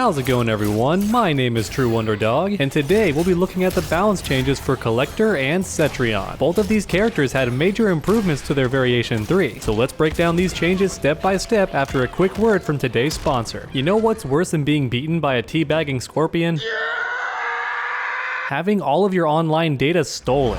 How's it going, everyone? My name is True Wonder Dog, and today we'll be looking at the balance changes for Kollector and Cetrion. Both of these characters had major improvements to their Variation 3, so let's break down these changes step by step after a quick word from today's sponsor. You know what's worse than being beaten by a teabagging scorpion? Having all of your online data stolen.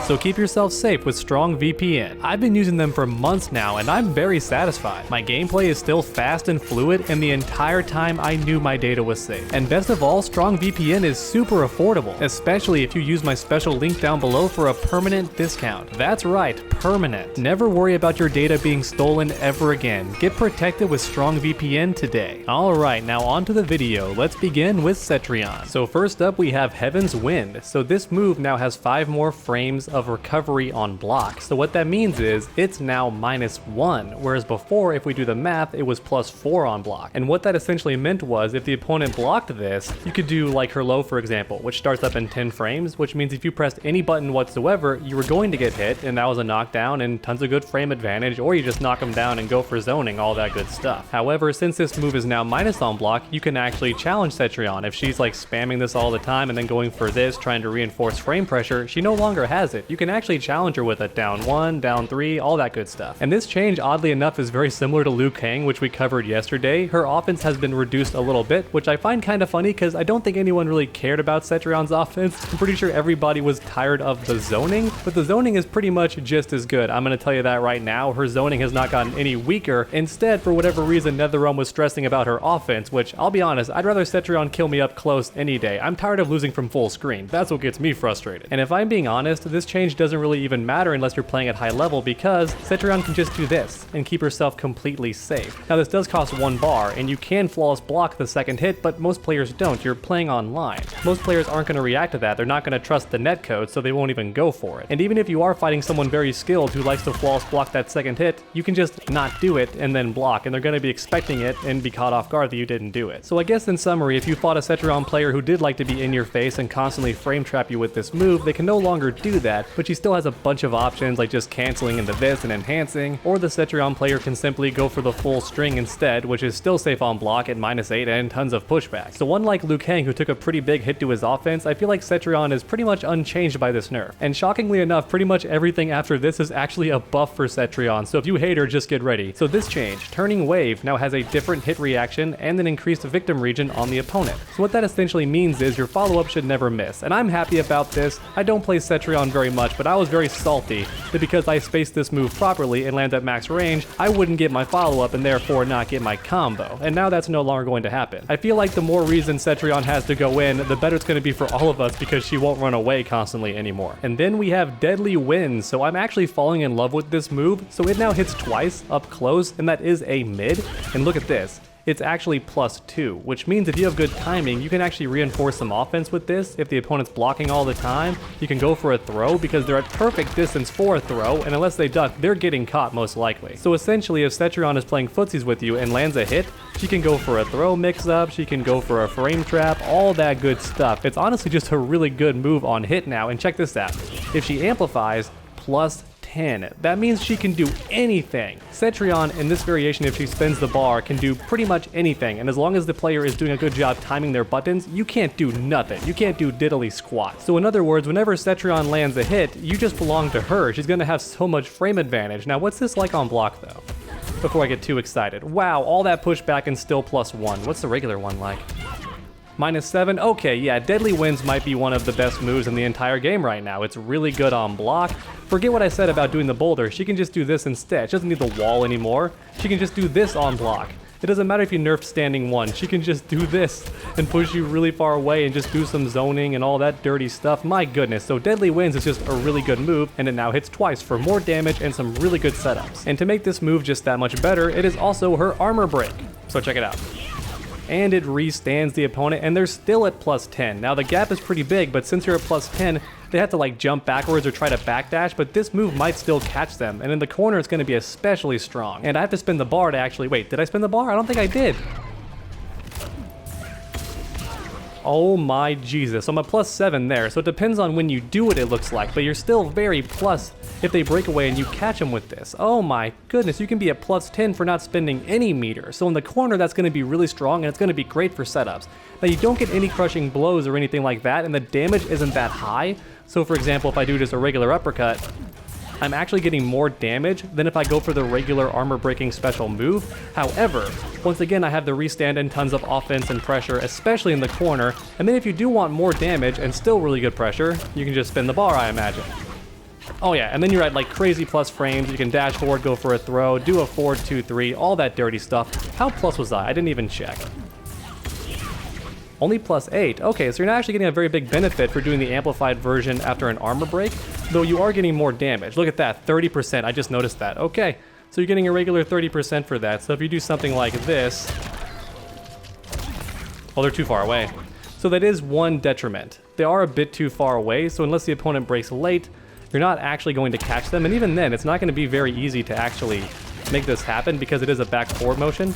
So keep yourself safe with Strong VPN. I've been using them for months now and I'm very satisfied. My gameplay is still fast and fluid, and the entire time I knew my data was safe. And best of all, Strong VPN is super affordable, especially if you use my special link down below for a permanent discount. That's right, permanent. Never worry about your data being stolen ever again. Get protected with Strong VPN today. Alright, now on to the video. Let's begin with Cetrion. So first up we have Heaven's Wind. So this move now has 5 more frames of recovery on block. So what that means is it's now -1, whereas before, if we do the math, it was +4 on block. And what that essentially meant was if the opponent blocked this, you could do like her low, for example, which starts up in 10 frames, which means if you pressed any button whatsoever, you were going to get hit, and that was a knockdown and tons of good frame advantage, or you just knock them down and go for zoning, all that good stuff. However, since this move is now minus on block, you can actually challenge Cetrion. If she's like spamming this all the time and then going for this, trying to reinforce frame pressure, she no longer has it. You can actually challenge her with a down 1, down 3, all that good stuff. And this change, oddly enough, is very similar to Liu Kang, which we covered yesterday. Her offense has been reduced a little bit, which I find kind of funny because I don't think anyone really cared about Cetrion's offense. I'm pretty sure everybody was tired of the zoning, but the zoning is pretty much just as good. I'm going to tell you that right now. Her zoning has not gotten any weaker. Instead, for whatever reason, NetherRealm was stressing about her offense, which I'll be honest, I'd rather Cetrion kill me up close any day. I'm tired of losing from full screen. That's what gets me frustrated. And if I'm being honest, this change doesn't really even matter unless you're playing at high level, because Cetrion can just do this and keep herself completely safe. Now this does cost 1 bar, and you can flawless block the second hit, but most players don't. You're playing online. Most players aren't going to react to that. They're not going to trust the netcode, so they won't even go for it. And even if you are fighting someone very skilled who likes to flawless block that second hit, you can just not do it and then block, and they're going to be expecting it and be caught off guard that you didn't do it. So I guess in summary, if you fought a Cetrion player who did like to be in your face and constantly frame trap you with this move, they can no longer do that, but she still has a bunch of options like just canceling into this and enhancing, or the Cetrion player can simply go for the full string instead, which is still safe on block at -8 and tons of pushback. So unlike Liu Kang, who took a pretty big hit to his offense, I feel like Cetrion is pretty much unchanged by this nerf. And shockingly enough, pretty much everything after this is actually a buff for Cetrion, so if you hate her, just get ready. So this change, Turning Wave, now has a different hit reaction and an increased victim region on the opponent. So what that essentially means is your follow-up should never miss, and I'm happy about this. I don't play Cetrion very much, but I was very salty that because I spaced this move properly and land at max range, I wouldn't get my follow-up and therefore not get my combo. And now that's no longer going to happen. I feel like the more reason Cetrion has to go in, the better it's going to be for all of us, because she won't run away constantly anymore. And then we have Deadly Winds. So I'm actually falling in love with this move. So it now hits twice up close, and that is a mid. And look at this. It's actually +2, which means if you have good timing, you can actually reinforce some offense with this. If the opponent's blocking all the time, you can go for a throw because they're at perfect distance for a throw, and unless they duck, they're getting caught most likely. So essentially, if Cetrion is playing footsies with you and lands a hit, she can go for a throw mix-up, she can go for a frame trap, all that good stuff. It's honestly just a really good move on hit now, and check this out. If she amplifies, +10. That means she can do anything. Cetrion, in this variation, if she spins the bar, can do pretty much anything, and as long as the player is doing a good job timing their buttons, you can't do nothing. You can't do diddly squat. So in other words, whenever Cetrion lands a hit, you just belong to her. She's gonna have so much frame advantage. Now what's this like on block though? Before I get too excited. Wow, all that pushback and still +1. What's the regular one like? -7? Okay, yeah, Deadly Winds might be one of the best moves in the entire game right now. It's really good on block. Forget what I said about doing the boulder. She can just do this instead. She doesn't need the wall anymore. She can just do this on block. It doesn't matter if you nerfed standing 1. She can just do this and push you really far away and just do some zoning and all that dirty stuff. My goodness. So Deadly Winds is just a really good move, and it now hits twice for more damage and some really good setups. And to make this move just that much better, it is also her armor break. So check it out. And it restands the opponent, and they're still at +10. Now the gap is pretty big, but since you're at +10, they have to like jump backwards or try to backdash, but this move might still catch them, and in the corner it's going to be especially strong. And I have to spin the bar to actually, wait, did I spin the bar? I don't think I did. Oh my Jesus. So I'm a +7 there. So it depends on when you do it looks like, but you're still very plus if they break away and you catch them with this. Oh my goodness, you can be a +10 for not spending any meter. So in the corner, that's going to be really strong and it's going to be great for setups. Now you don't get any crushing blows or anything like that, and the damage isn't that high. So for example, if I do just a regular uppercut, I'm actually getting more damage than if I go for the regular armor breaking special move. However, once again, I have the restand and tons of offense and pressure, especially in the corner. And then if you do want more damage and still really good pressure, you can just spin the bar, I imagine. Oh yeah, and then you're at like crazy plus frames. You can dash forward, go for a throw, do a forward 2-3, all that dirty stuff. How plus was I? I didn't even check. Only +8. Okay, so you're not actually getting a very big benefit for doing the amplified version after an armor break, though you are getting more damage. Look at that, 30%. I just noticed that. Okay, so you're getting a regular 30% for that. So if you do something like this... Oh, they're too far away. So that is one detriment. They are a bit too far away, so unless the opponent breaks late, you're not actually going to catch them. And even then, it's not going to be very easy to actually make this happen because it is a back-forward motion.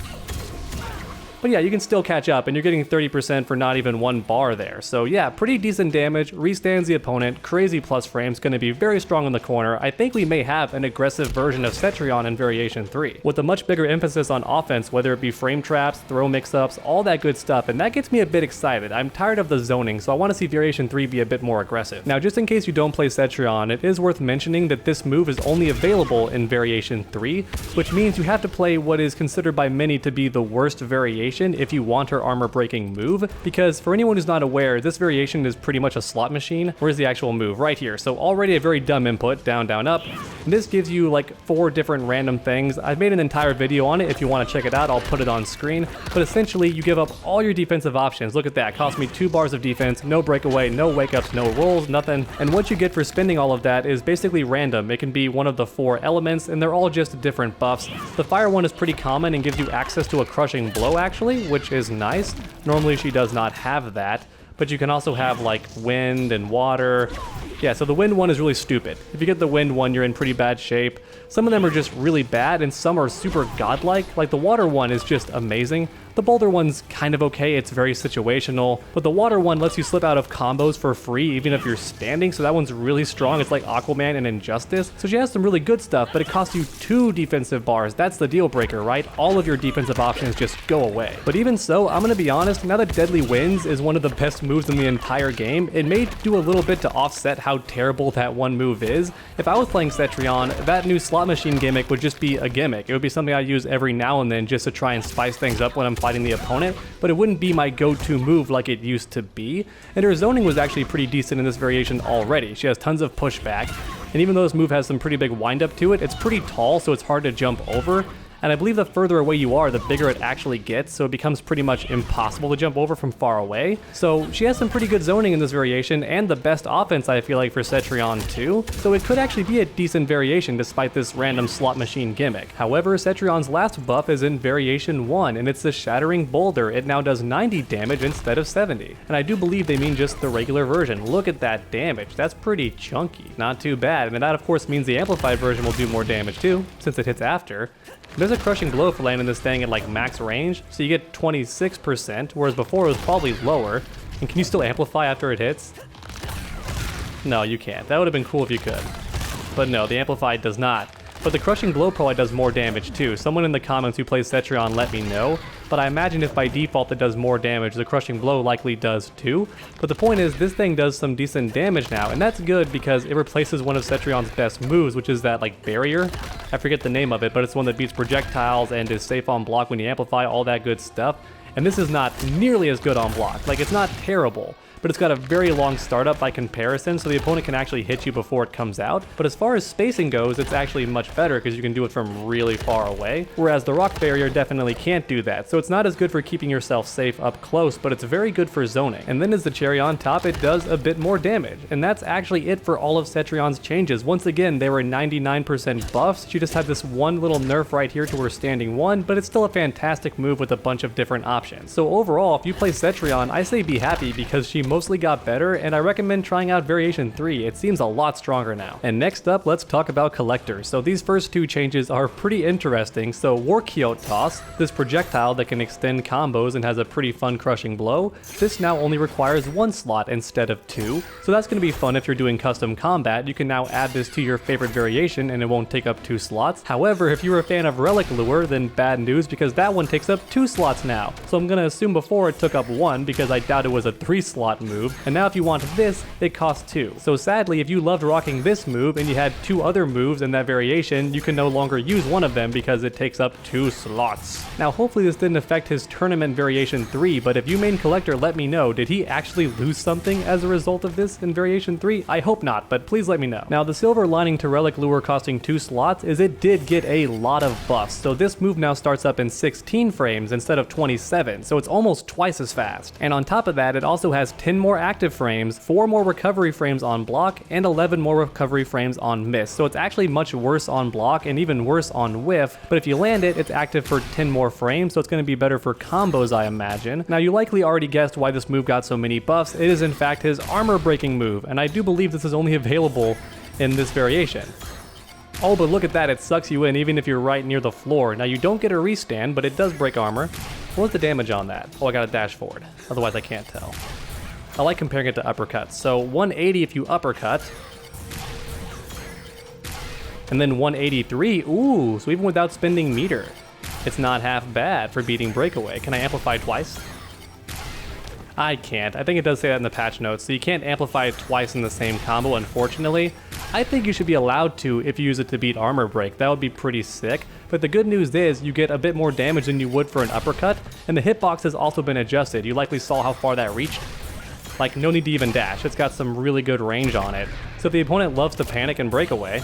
But yeah, you can still catch up, and you're getting 30% for not even one bar there. So yeah, pretty decent damage, restands the opponent, crazy plus frames, going to be very strong in the corner. I think we may have an aggressive version of Cetrion in Variation 3, with a much bigger emphasis on offense, whether it be frame traps, throw mix-ups, all that good stuff, and that gets me a bit excited. I'm tired of the zoning, so I want to see Variation 3 be a bit more aggressive. Now, just in case you don't play Cetrion, it is worth mentioning that this move is only available in Variation 3, which means you have to play what is considered by many to be the worst variation if you want her armor breaking move, because for anyone who's not aware, this variation is pretty much a slot machine. Where's the actual move? Right here. So already a very dumb input, down, down, up. And this gives you like 4 different random things. I've made an entire video on it. If you want to check it out, I'll put it on screen. But essentially, you give up all your defensive options. Look at that. Cost me 2 bars of defense, no breakaway, no wake ups, no rolls, nothing. And what you get for spending all of that is basically random. It can be one of the 4 elements, and they're all just different buffs. The fire one is pretty common and gives you access to a crushing blow, actually, which is nice. Normally she does not have that, but you can also have like wind and water. Yeah, so the wind one is really stupid. If you get the wind one, you're in pretty bad shape. Some of them are just really bad and some are super godlike. Like the water one is just amazing. The boulder one's kind of okay, it's very situational, but the water one lets you slip out of combos for free even if you're standing, so that one's really strong. It's like Aquaman and Injustice. So she has some really good stuff, but it costs you 2 defensive bars. That's the deal breaker, right? All of your defensive options just go away. But even so, I'm gonna be honest, now that Deadly Winds is one of the best moves in the entire game, it may do a little bit to offset how terrible that one move is. If I was playing Cetrion, that new slot machine gimmick would just be a gimmick. It would be something I use every now and then just to try and spice things up when I'm fighting the opponent, but it wouldn't be my go-to move like it used to be. And her zoning was actually pretty decent in this variation already. She has tons of pushback, and even though this move has some pretty big wind-up to it, it's pretty tall, so it's hard to jump over. And I believe the further away you are, the bigger it actually gets, so it becomes pretty much impossible to jump over from far away. So she has some pretty good zoning in this variation, and the best offense I feel like for Cetrion too, so it could actually be a decent variation despite this random slot machine gimmick. However, Cetrion's last buff is in Variation 1, and it's the Shattering Boulder. It now does 90 damage instead of 70. And I do believe they mean just the regular version. Look at that damage, that's pretty chunky. Not too bad, and that of course means the amplified version will do more damage too, since it hits after. There's a crushing blow for landing this thing at like max range, so you get 26%, whereas before it was probably lower. And can you still amplify after it hits? No, you can't. That would have been cool if you could. But no, the amplified does not. But the crushing blow probably does more damage too. Someone in the comments who plays Cetrion let me know, but I imagine if by default it does more damage, the crushing blow likely does too. But the point is, this thing does some decent damage now, and that's good because it replaces one of Cetrion's best moves, which is that like barrier. I forget the name of it, but it's one that beats projectiles and is safe on block when you amplify, all that good stuff. And this is not nearly as good on block. Like, it's not terrible, but it's got a very long startup by comparison, so the opponent can actually hit you before it comes out. But as far as spacing goes, it's actually much better because you can do it from really far away, whereas the rock barrier definitely can't do that. So it's not as good for keeping yourself safe up close, but it's very good for zoning. And then as the cherry on top, it does a bit more damage. And that's actually it for all of Cetrion's changes. Once again, they were 99% buffs. She just had this one little nerf right here to her standing 1, but it's still a fantastic move with a bunch of different options. So overall, if you play Cetrion, I say be happy because she mostly got better, and I recommend trying out Variation 3, it seems a lot stronger now. And next up, let's talk about Kollector. So these first two changes are pretty interesting. So Warriyo Toss, this projectile that can extend combos and has a pretty fun crushing blow, this now only requires 1 slot instead of 2. So that's going to be fun if you're doing custom combat. You can now add this to your favorite variation and it won't take up 2 slots. However, if you're a fan of Relic Lure, then bad news because that one takes up 2 slots now. So I'm going to assume before it took up 1 because I doubt it was a 3-slot move. And now if you want this, it costs 2. So sadly, if you loved rocking this move and you had 2 other moves in that variation, you can no longer use one of them because it takes up 2 slots. Now hopefully this didn't affect his tournament variation 3, but if you main Kollector, let me know. Did he actually lose something as a result of this in variation 3? I hope not, but please let me know. Now the silver lining to Relic Lure costing 2 slots is it did get a lot of buffs. So this move now starts up in 16 frames instead of 27, so it's almost twice as fast. And on top of that, it also has 10 more active frames, 4 more recovery frames on block, and 11 more recovery frames on miss. So it's actually much worse on block and even worse on whiff, but if you land it, it's active for 10 more frames, so it's going to be better for combos, I imagine. Now you likely already guessed why this move got so many buffs. It is in fact his armor breaking move, and I do believe this is only available in this variation. Oh, but look at that, it sucks you in even if you're right near the floor. Now you don't get a restand, but it does break armor. What's the damage on that? Oh, I got a dash forward. Otherwise I can't tell. I like comparing it to uppercuts. So 180 if you uppercut. And then 183, ooh, so even without spending meter, it's not half bad for beating breakaway. Can I amplify twice? I can't. I think it does say that in the patch notes, so you can't amplify it twice in the same combo, unfortunately. I think you should be allowed to if you use it to beat armor break. That would be pretty sick. But the good news is you get a bit more damage than you would for an uppercut, and the hitbox has also been adjusted. You likely saw how far that reached. Like, no need to even dash. It's got some really good range on it. So if the opponent loves to panic and break away,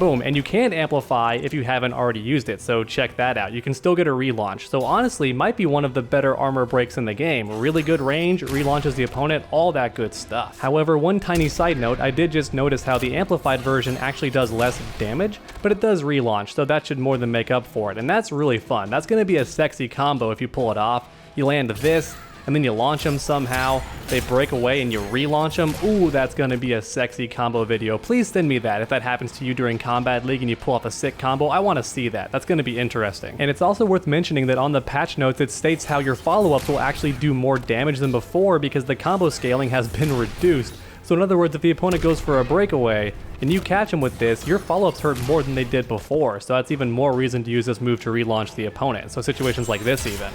boom, and you can amplify if you haven't already used it, so check that out. You can still get a relaunch, so honestly, might be one of the better armor breaks in the game. Really good range, relaunches the opponent, all that good stuff. However, one tiny side note, I did just notice how the amplified version actually does less damage, but it does relaunch, so that should more than make up for it, and that's really fun. That's going to be a sexy combo if you pull it off. You land this, and then you launch them somehow, they break away and you relaunch them. Ooh, that's gonna be a sexy combo video. Please send me that if that happens to you during Kombat League and you pull off a sick combo. I wanna see that. That's gonna be interesting. And it's also worth mentioning that on the patch notes it states how your follow-ups will actually do more damage than before because the combo scaling has been reduced. So in other words, if the opponent goes for a breakaway and you catch him with this, your follow-ups hurt more than they did before. So that's even more reason to use this move to relaunch the opponent. So situations like this even.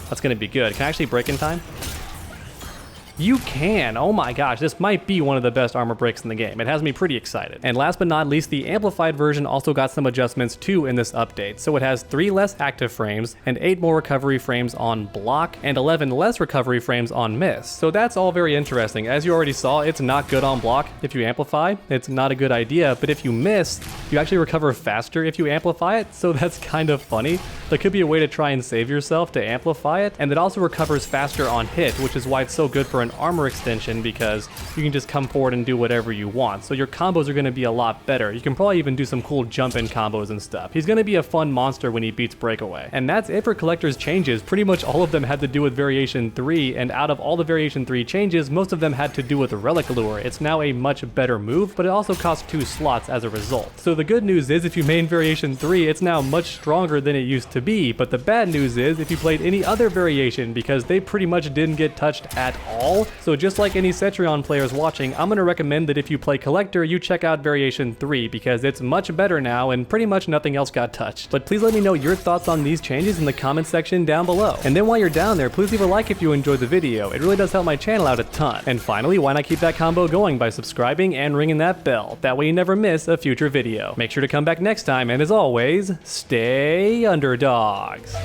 That's gonna be good. Can I actually break in time? You can! Oh my gosh, this might be one of the best armor breaks in the game. It has me pretty excited. And last but not least, the amplified version also got some adjustments too in this update. So it has 3 less active frames, and 8 more recovery frames on block, and 11 less recovery frames on miss. So that's all very interesting. As you already saw, it's not good on block if you amplify. It's not a good idea, but if you miss, you actually recover faster if you amplify it, so that's kind of funny. There could be a way to try and save yourself to amplify it, and it also recovers faster on hit, which is why it's so good for an armor extension because you can just come forward and do whatever you want. So your combos are going to be a lot better. You can probably even do some cool jump-in combos and stuff. He's going to be a fun monster when he beats breakaway. And that's it for Kollector's changes. Pretty much all of them had to do with Variation 3, and out of all the Variation 3 changes, most of them had to do with Relic Lure. It's now a much better move, but it also costs 2 slots as a result. So the good news is if you main Variation 3, it's now much stronger than it used to be, but the bad news is if you played any other variation, because they pretty much didn't get touched at all. So just like any Cetrion players watching, I'm going to recommend that if you play Kollector, you check out Variation 3 because it's much better now and pretty much nothing else got touched. But please let me know your thoughts on these changes in the comment section down below. And then while you're down there, please leave a like if you enjoyed the video. It really does help my channel out a ton. And finally, why not keep that combo going by subscribing and ringing that bell? That way you never miss a future video. Make sure to come back next time, and as always, stay underdogs.